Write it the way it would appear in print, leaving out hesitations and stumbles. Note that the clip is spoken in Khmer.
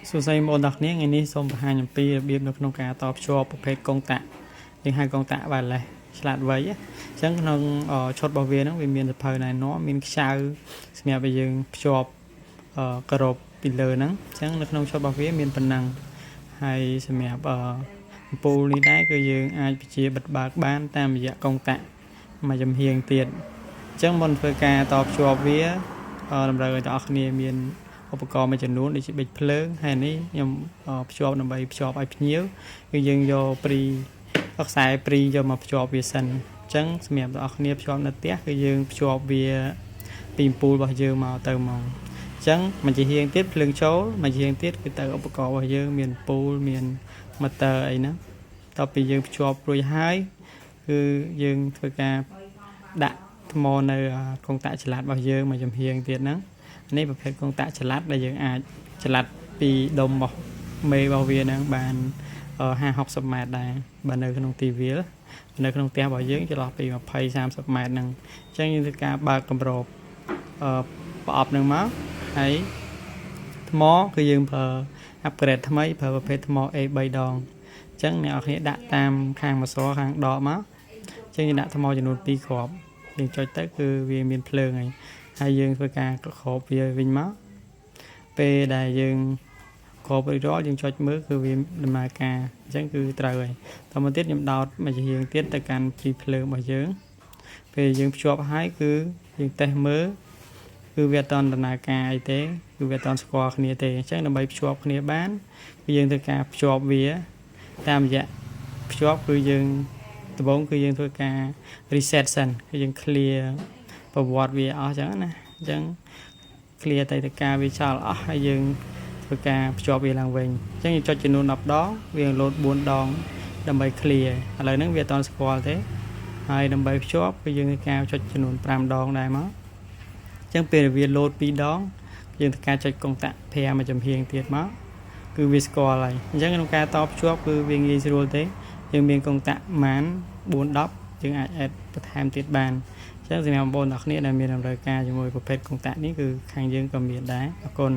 សួស្តីបងប្អូនទាំងគ្នាថ្ងៃនេះសូមបង្ហាញអំពីរបៀបនៅក្នុងការតភ្ជាប់ប្រភេទកុងតាក់យើងហៅកុងតាក់បាទលេសឆ្លាតវៃអញ្ចឹងក្នុងឈុតរបស់វាហ្នឹងវាមានសភៅណែនាំមានខ្ចៅសម្រាប់ឲ្យយើងភ្ជាប់ការ៉ូពីលើហ្នឹងអញ្ចឹងនៅក្នុងឈុតរបស់វាមានប៉ុណ្ណឹងហើយសម្រាប់អំពូលនេះដែរគឺយើងអាចបញ្ជាបិទបើកបានតាមរយៈកុងតាក់មួយចំហៀងទៀតអញ្ចឹងមុនធ្វើការតភ្ជាប់វាតម្រូវឲ្យអ្នកគ្នាមានឧបករណ៍មួយចំនួនដូចជាប៊ិចភ្លើងហើយនេះខ្ញុំភ្ជាប់ដើម្បីភ្ជាប់ឲ្យភ្ញៀវគឺយើងយកខ្សែព្រីយកមកភ្ជាប់វាសិនអញ្ចឹងសម្រាប់អ្នកគ្នាភ្ជាប់នៅផ្ទះគឺយើងភ្ជាប់វាពីអំពូលរបស់យើងមកទៅមកអញ្ចឹងមួយជាហៀងទៀតភ្លើងចូលមួយជាហៀងទៀតគឺទៅឧបករណ៍របស់យើងមានអំពូលមាន motor អីហ្នឹងតទៅពីយើងភ្ជាប់រួចហើយគឺយើងធ្វើការដាក់ថ្មនៅកុងតាក់ចល័តរបស់យើងមួយចំហៀងទៀតហ្នឹងនេះប្រភេទកុងតាក់ចល័តដែលយើងអាចចល័តពីដុំរបស់មេរបស់វាហ្នឹងបាន50-60 ម៉ែត្រដែរបើនៅក្នុងទីវាលនៅក្នុងផ្ទះរបស់យើងចន្លោះពី20-30 ម៉ែត្រហ្នឹងអញ្ចឹងយើងធ្វើការបើកគម្របប្រអប់ហ្នឹងមកហើយថ្មគឺយើងប្រើ upgrade ថ្មីប្រើប្រភេទថ្ម A3 ដងអញ្ចឹងអ្នកនរគ្នាដាក់តាមខាងម៉ាសខាងដកមកអញ្ចឹងយើងដាក់ថ្មចំនួន2គ្រាប់យើងចុចទៅគឺវាមានភ្លើងហើយយើងធ្វើការគ្របវាវិញមកពេលដែលយើងគ្របរួចរាល់យើងចុចមើលគឺវាដំណើរការអញ្ចឹងគឺត្រូវហើយតមកទៀតខ្ញុំដោតមួយជាហៀងទៀតទៅកាន់ពីភ្លើងរបស់យើងពេលយើងភ្ជាប់ហើយគឺយើងតេស្តមើលគឺវាអត់តដំណើរការអីទេគឺវាអត់តស្គាល់គ្នាទេអញ្ចឹងដើម្បីភ្ជាប់គ្នាបានគឺយើងធ្វើការភ្ជាប់វាតាមរយៈភ្ជាប់គឺយើងដំបូងគឺយើងធ្វើការ reset សិនគឺយើង clear ប្រវត្តិវាអស់អញ្ចឹងណាអញ្ចឹង clear អតីតកាលវាចោលអស់ហើយយើងធ្វើការភ្ជាប់វាឡើងវិញអញ្ចឹងយើងចុចចំនួន10 ដងវាលោត4 ដងដើម្បី clear ឥឡូវហ្នឹងវាអត់តស្គាល់ទេហើយដើម្បីភ្ជាប់គឺយើងធ្វើការចុចចំនួន5 ដងដែរមកអញ្ចឹងពេលវាលោត2 ដងយើងធ្វើការចុចកុងតាក់5មួយចំហៀងទៀតមកគឺវាស្គាល់ហើយអញ្ចឹងក្នុងការតភ្ជាប់គឺវាងាយស្រួលទេយើងមានកុងតាក់ម៉ាន4-10យើងអាច add បន្ថែមទៀតបានអញ្ចឹងសម្រាប់បងប្អូនអ្នកគ្នាដែលមានតម្រូវការជាមួយប្រភេទកុងតាក់នេះគឺខាងយើងក៏មានដែរអរគុណ